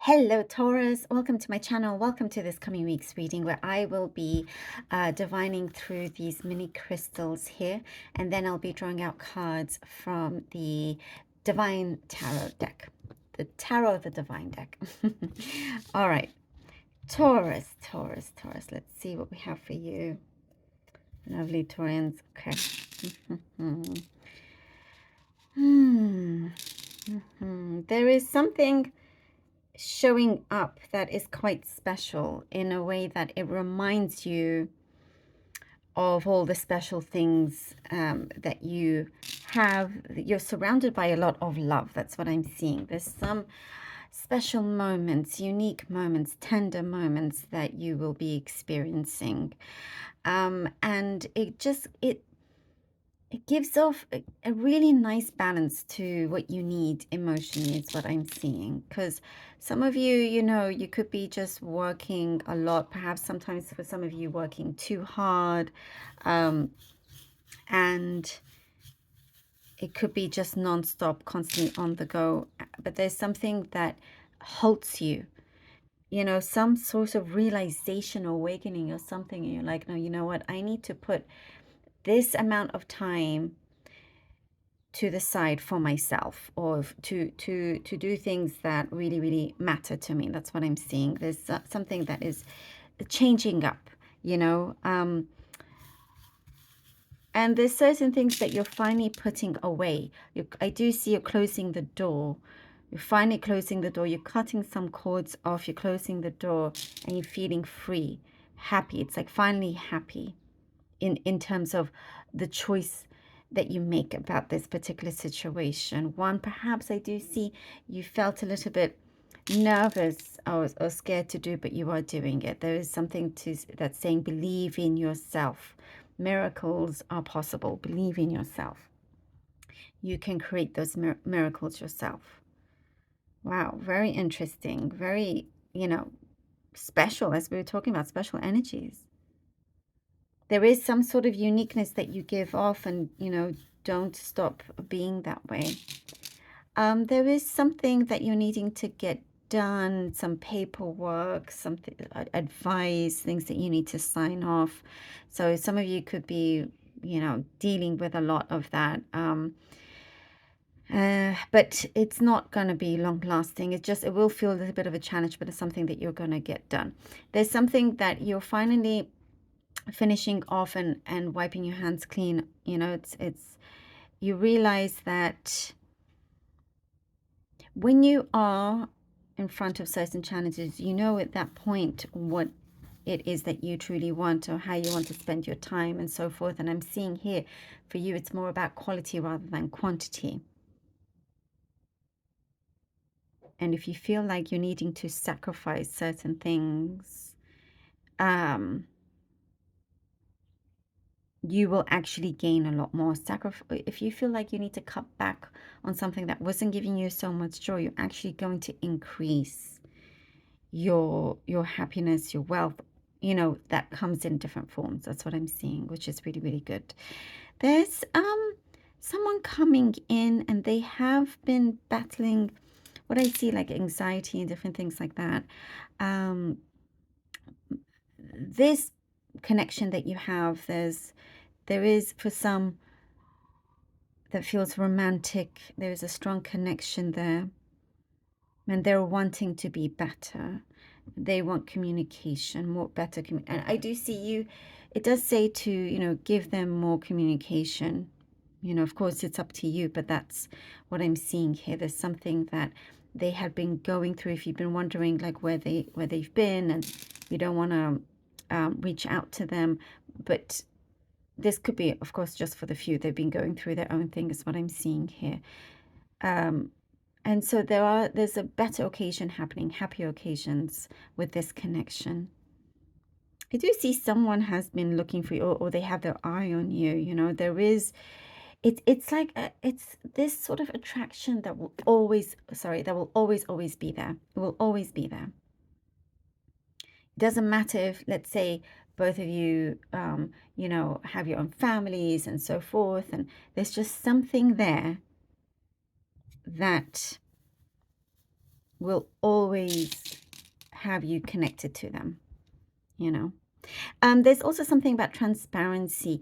Hello, Taurus. Welcome to my channel. Welcome to this coming week's reading where I will be divining through these mini crystals here, and then I'll be drawing out cards from the Divine Tarot deck, the Tarot of the Divine deck. All right, Taurus, Taurus, Taurus. Let's see what we have for you. Lovely Taurians. Okay. There is something showing up that is quite special in a way that it reminds you of all the special things that you have. You're surrounded by a lot of love. That's what I'm seeing. There's some special moments, unique moments, tender moments that you will be experiencing. And it gives off a really nice balance to what you need emotionally, is what I'm seeing. Because some of you, you could be just working a lot, perhaps sometimes for some of you working too hard. And it could be just nonstop, constantly on the go. But there's something that halts you, some sort of realization, awakening or something. And you're like, no, you know what? I need to put this amount of time to the side for myself, or to do things that really matter to me. That's what I'm seeing. There's something that is changing up, and there's certain things that you're finally putting away. I do see you're closing the door. You're finally closing the door. You're cutting some cords off. You're closing the door and you're feeling free, happy. It's like finally happy in terms of the choice that you make about this particular situation. One, perhaps I do see you felt a little bit nervous or scared to do, but you are doing it. There is something that's saying believe in yourself. Miracles are possible. Believe in yourself. You can create those miracles yourself. Wow, very interesting. Very, special, as we were talking about, special energies. There is some sort of uniqueness that you give off, and, don't stop being that way. There is something that you're needing to get done, some paperwork, something, advice, things that you need to sign off. So some of you could be, dealing with a lot of that. But it's not going to be long lasting. It will feel a little bit of a challenge, but it's something that you're going to get done. There's something that you're finally finishing off and wiping your hands clean. It's you realize that when you are in front of certain challenges, at that point what it is that you truly want, or how you want to spend your time and so forth. And I'm seeing here for you, it's more about quality rather than quantity. And if you feel like you're needing to sacrifice certain things, you will actually gain a lot more. If you feel like you need to cut back on something that wasn't giving you so much joy, you're actually going to increase your happiness, your wealth, that comes in different forms. That's what I'm seeing, which is really good. There's someone coming in, and they have been battling what I see, like anxiety and different things like that. This connection that you have, there is, for some, that feels romantic. There's a strong connection there, and they're wanting to be better. They want communication, more better and I do see you. It does say to give them more communication. Of course it's up to you, but that's what I'm seeing here. There's something that they had been going through. If you've been wondering like where they've been, and you don't want to reach out to them, but this could be, of course, just for the few. They've been going through their own thing, is what I'm seeing here. And so there's a better occasion happening, happier occasions with this connection. I do see someone has been looking for you, or they have their eye on you. There is, it's like it's this sort of attraction that will always be there. It will always be there. It doesn't matter if, let's say, both of you, have your own families and so forth, and there's just something there that will always have you connected to them, you know. There's also something about transparency.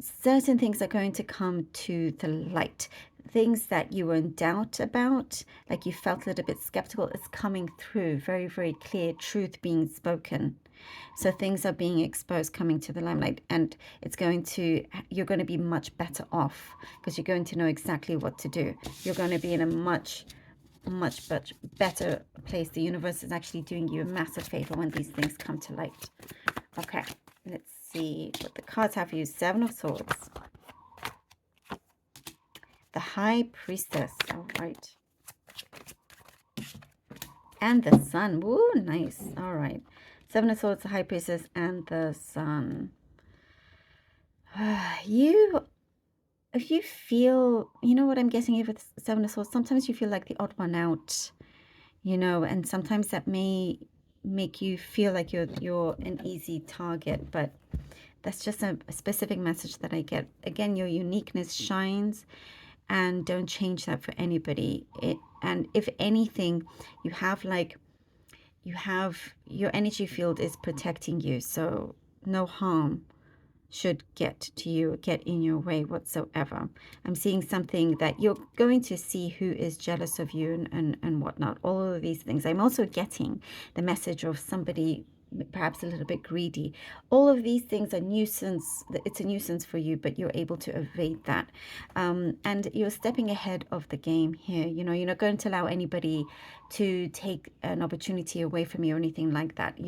Certain things are going to come to the light. Things that you were in doubt about, like you felt a little bit skeptical, is coming through. Very, very clear truth being spoken. So things are being exposed, coming to the limelight, and you're going to be much better off because you're going to know exactly what to do. You're going to be in a much better place. The universe is actually doing you a massive favor when these things come to light. Okay, let's see what the cards have for you. 7 of Swords. The High Priestess. All right. And the Sun. Ooh, nice. All right. 7 of Swords, the High Priestess, and the Sun. If you feel, you know what I'm guessing here with 7 of Swords, sometimes you feel like the odd one out, you know, and sometimes that may make you feel like you're an easy target, but that's just a specific message that I get. Again, your uniqueness shines, and don't change that for anybody. And if anything, you have your energy field is protecting you, so no harm should get to you, get in your way whatsoever. I'm seeing something that you're going to see who is jealous of you and whatnot, all of these things. I'm also getting the message of somebody perhaps a little bit greedy. All of these things are nuisance. It's a nuisance for you, but you're able to evade that. And you're stepping ahead of the game here. You know, you're not going to allow anybody to take an opportunity away from you or anything like that.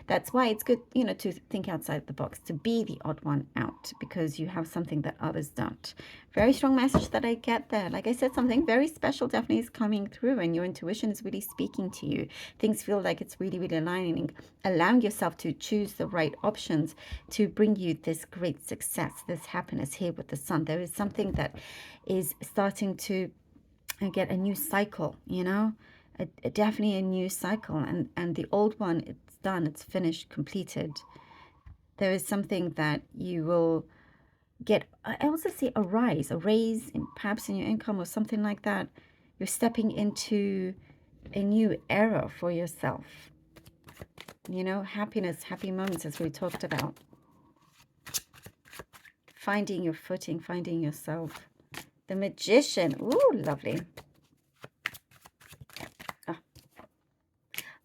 That's why it's good, you know, to think outside the box, to be the odd one out, because you have something that others don't. Very strong message that I get there. Like I said, something very special definitely is coming through, and your intuition is really speaking to you. Things feel like it's really, really aligning, allowing yourself to choose the right options to bring you this great success, this happiness here with the Sun. There is something that is starting to get a new cycle, you know, definitely a new cycle, and the old one, it's done, it's finished, completed. There is something that you will get. I also see a raise perhaps in your income or something like that. You're stepping into a new era for yourself, you know, happiness, happy moments, as we talked about, finding your footing, finding yourself. The Magician. Ooh, lovely. Oh.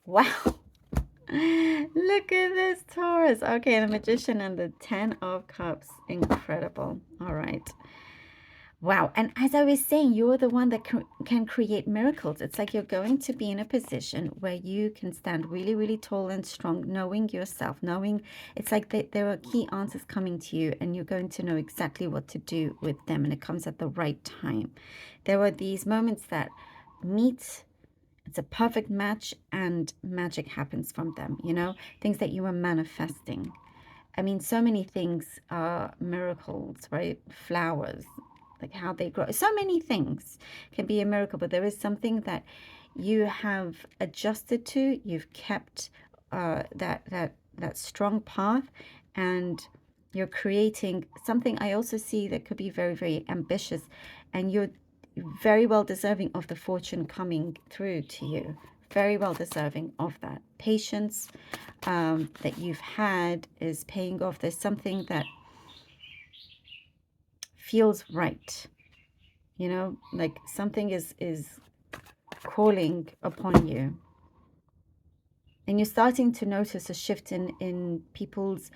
Wow. Look at this, Taurus. Okay, the Magician and the 10 of Cups. Incredible. All right. Wow. And as I was saying, you're the one that can create miracles. It's like you're going to be in a position where you can stand really, really tall and strong, knowing yourself, knowing it's like there are key answers coming to you, and you're going to know exactly what to do with them. And it comes at the right time. There are these moments that meet. It's a perfect match, and magic happens from them, you know, things that you are manifesting. I mean, so many things are miracles, right? Flowers, like how they grow. So many things can be a miracle, but there is something that you have adjusted to. You've kept that strong path, and you're creating something. I also see that could be very, very ambitious, and you're very well deserving of the fortune coming through to you. Very well deserving of that. Patience that you've had is paying off. There's something that feels right, you know, like something is calling upon you, and you're starting to notice a shift in people's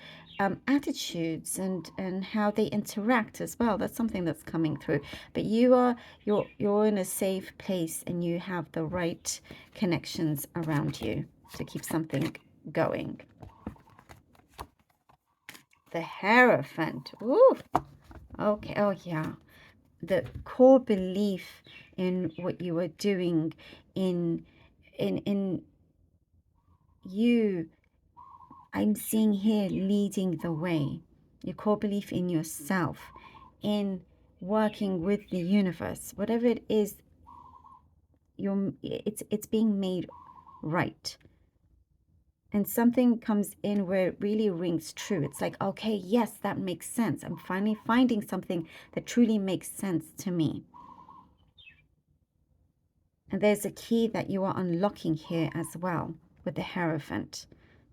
attitudes and how they interact as well. That's something that's coming through, but you're in a safe place, and you have the right connections around you to keep something going. The Hierophant. Ooh. Okay. Oh yeah, the core belief in what you are doing, in you. I'm seeing here leading the way. Your core belief in yourself, in working with the universe, whatever it is, it's being made right. And something comes in where it really rings true. It's like, okay, yes, that makes sense. I'm finally finding something that truly makes sense to me. And there's a key that you are unlocking here as well with the Hierophant.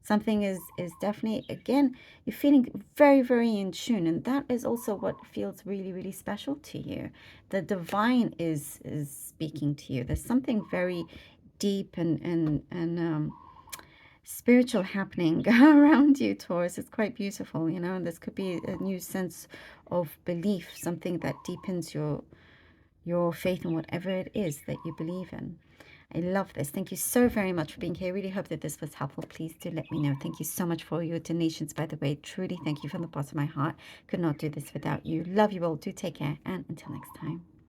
Something is definitely, again, you're feeling very, very in tune. And that is also what feels really, really special to you. The divine is speaking to you. There's something very deep and spiritual happening around you, Taurus. It's quite beautiful, you know, and this could be a new sense of belief, something that deepens your faith in whatever it is that you believe in. I love this. Thank you so very much for being here. I really hope that this was helpful. Please do let me know. Thank you so much for your donations, by the way. Truly, thank you from the bottom of my heart. Could not do this without you. Love you all. Do take care. And until next time.